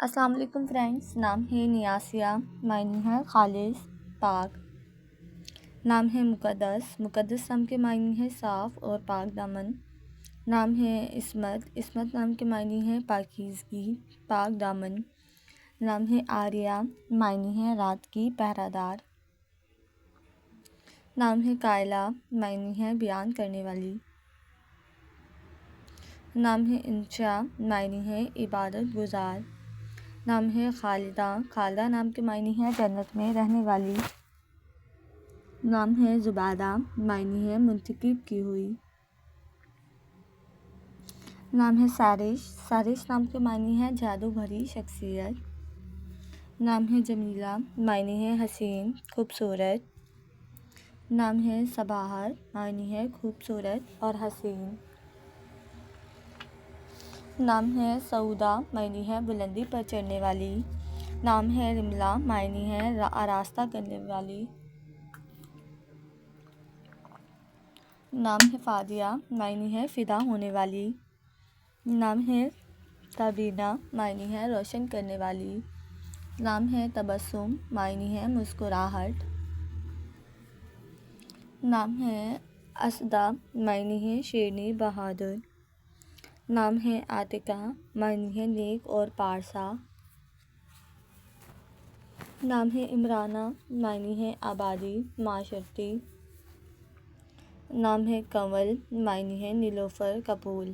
السلام علیکم فرینڈس، نام ہے نیاسیہ، معنی ہے خالص، پاک۔ نام ہے مقدس، مقدس نام کے معنی ہے صاف اور پاک دامن۔ نام ہے عصمت، عصمت نام کے معنی ہے پاکیزگی، پاک دامن۔ نام ہے آریہ، معنی ہے رات کی پہرہ دار۔ نام ہے قائلہ، معنی ہے بیان کرنے والی۔ نام ہے انشا، معنی ہے عبادت گزار۔ نام ہے خالدہ، خالدہ نام کے معنی ہے جنت میں رہنے والی۔ نام ہے زبادہ، معنی ہے منتخب کی ہوئی۔ نام ہے سارش، سارش نام کے معنی ہے جادو بھری شخصیت۔ نام ہے جمیلہ، معنی ہے حسین، خوبصورت۔ نام ہے سباہر، معنی ہے خوبصورت اور حسین۔ نام ہے سعودہ، معنی ہے بلندی پر چڑھنے والی۔ نام ہے رملہ، معنی ہے آراستہ کرنے والی۔ نام ہے فادیہ، معنی ہے فدا ہونے والی۔ نام ہے تابینہ، معنی ہے روشن کرنے والی۔ نام ہے تبسم، معنی ہے مسکراہٹ۔ نام ہے اسدہ، معنی ہے شیرنی بہادر۔ نام ہے عاتقہ، معنی ہے نیک اور پارسا۔ نام ہے عمرانہ، معنی ہے آبادی، معاشرتی۔ نام ہے کنول، معنی ہے نیلوفر کا پھول۔